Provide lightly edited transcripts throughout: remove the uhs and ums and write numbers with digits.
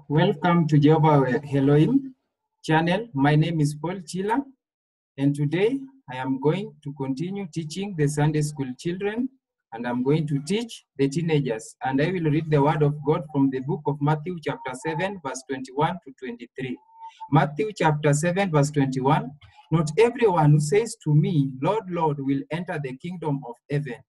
Welcome to Jehovah Elohim channel. My name is Paul Chila, and today I am going to continue teaching the Sunday school children, and I'm going to teach the teenagers. And I will read the word of God from the book of Matthew chapter 7, verse 21 to 23. Matthew chapter 7, verse 21. Not everyone who says to me, Lord, Lord, will enter the kingdom of heaven,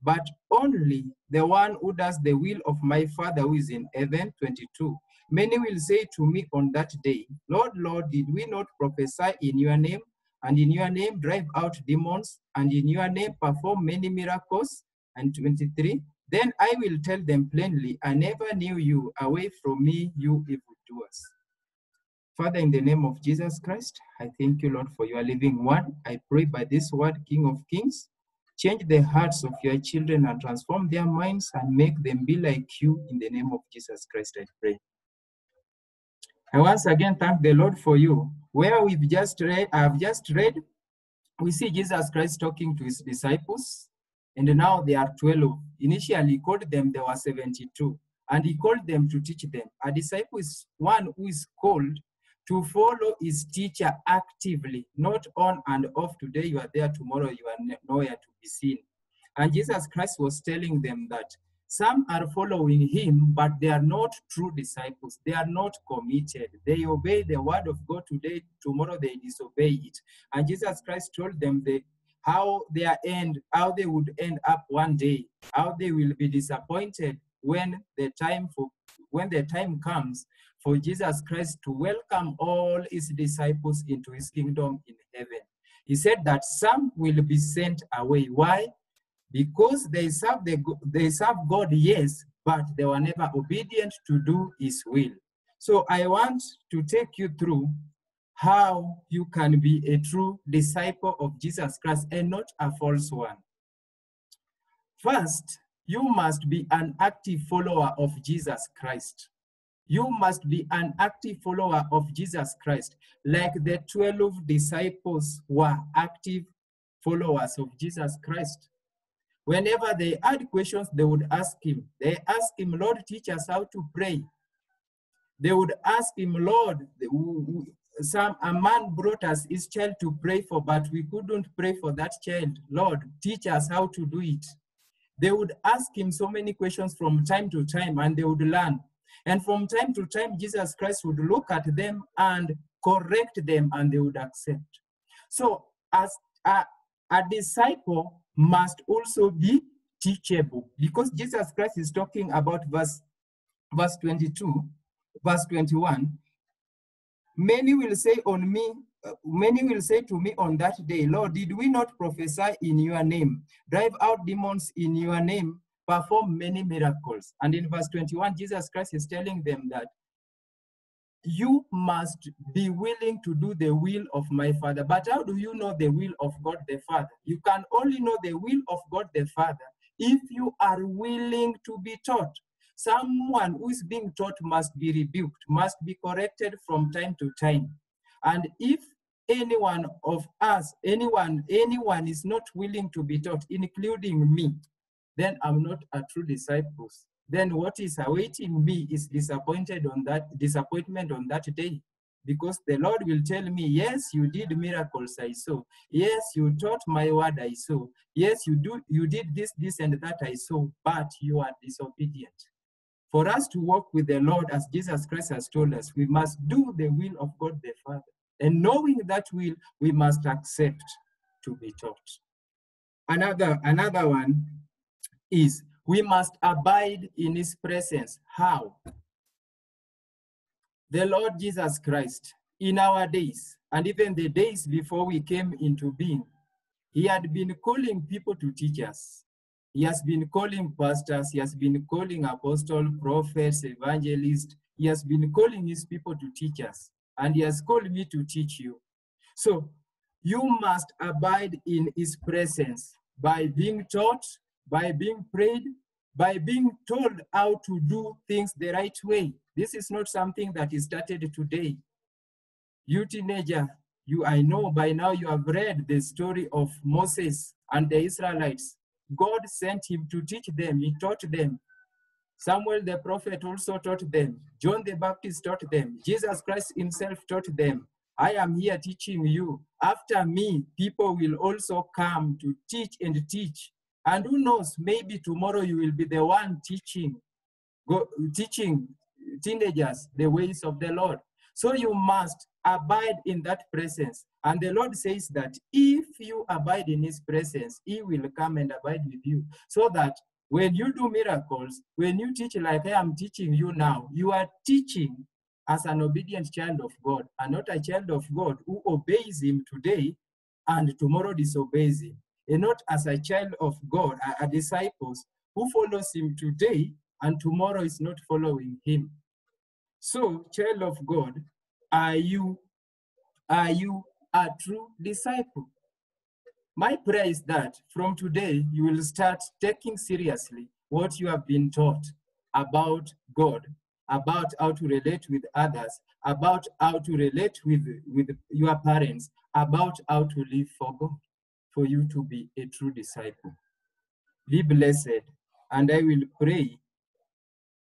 but only the one who does the will of my Father who is in heaven. 22. Many will say to me on that day, Lord, Lord, did we not prophesy in your name, and in your name drive out demons, and in your name perform many miracles? And 23. Then I will tell them plainly, I never knew you. Away from me, you evildoers. Father, in the name of Jesus Christ, I thank you, Lord, for your living word. I pray by this word, King of Kings, change the hearts of your children and transform their minds and make them be like you. In the name of Jesus Christ, I pray. I once again thank the Lord for you. Where I've just read, we see Jesus Christ talking to his disciples, and now they are 12. Initially, he called them, there were 72, and he called them to teach them. A disciple is one who is called to follow his teacher actively, not on and off. Today you are there, tomorrow you are nowhere to be seen. And Jesus Christ was telling them that some are following him, but they are not true disciples. They are not committed. They obey the word of God today, tomorrow they disobey it. And Jesus Christ told them how they would end up one day, how they will be disappointed when the time comes for Jesus Christ to welcome all his disciples into his kingdom in heaven. He said that some will be sent away. Why? Because they serve God, yes, but they were never obedient to do his will. So I want to take you through how you can be a true disciple of Jesus Christ and not a false one. First, you must be an active follower of Jesus Christ. You must be an active follower of Jesus Christ, like the 12 disciples were active followers of Jesus Christ. Whenever they had questions, they would ask him. They asked him, Lord, teach us how to pray. They would ask him, Lord, a man brought us his child to pray for, but we couldn't pray for that child. Lord, teach us how to do it. They would ask him so many questions from time to time, and they would learn. And from time to time, Jesus Christ would look at them and correct them, and they would accept. So as a disciple must also be teachable, because Jesus Christ is talking about verse 22, verse 21. Many will say to me on that day, Lord, did we not prophesy in your name, drive out demons in your name, perform many miracles? And in verse 21, Jesus Christ is telling them that you must be willing to do the will of my Father. But how do you know the will of God the Father? You can only know the will of God the Father if you are willing to be taught. Someone who is being taught must be rebuked, must be corrected from time to time. And if anyone is not willing to be taught, including me, then I'm not a true disciple. Then what is awaiting me is disappointment on that day. Because the Lord will tell me, yes, you did miracles, I saw. Yes, you taught my word, I saw. Yes, you did this and that, I saw, but you are disobedient. For us to walk with the Lord, as Jesus Christ has told us, we must do the will of God the Father. And knowing that will, we must accept to be taught. Another one is we must abide in his presence. How? The Lord Jesus Christ, in our days, and even the days before we came into being, he had been calling people to teach us. He has been calling pastors, he has been calling apostles, prophets, evangelists. He has been calling his people to teach us, and he has called me to teach you. So you must abide in his presence by being taught, by being prayed, by being told how to do things the right way. This is not something that is started today. You teenager, I know by now you have read the story of Moses and the Israelites. God sent him to teach them. He taught them. Samuel the prophet also taught them. John the Baptist taught them. Jesus Christ himself taught them. I am here teaching you. After me, people will also come to teach and teach. And who knows, maybe tomorrow you will be the one teaching teenagers the ways of the Lord. So you must abide in that presence. And the Lord says that if you abide in his presence, he will come and abide with you. So that when you do miracles, when you teach like I am teaching you now, you are teaching as an obedient child of God, and not a child of God who obeys him today and tomorrow disobeys him. And not as a child of God, a disciple who follows him today and tomorrow is not following him. So, child of God, are you a true disciple? My prayer is that from today, you will start taking seriously what you have been taught about God, about how to relate with others, about how to relate with your parents, about how to live for God, for you to be a true disciple. Be blessed, and I will pray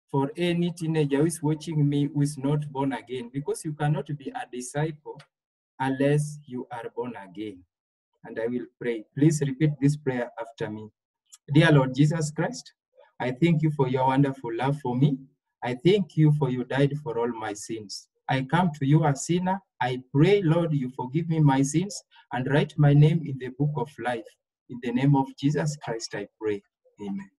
for any teenager who is watching me who is not born again, because you cannot be a disciple unless you are born again. And I will pray. Please repeat this prayer after me. Dear Lord Jesus Christ, I thank you for your wonderful love for me. I thank you for you died for all my sins. I come to you a sinner. I pray, Lord, you forgive me my sins and write my name in the book of life. In the name of Jesus Christ, I pray. Amen.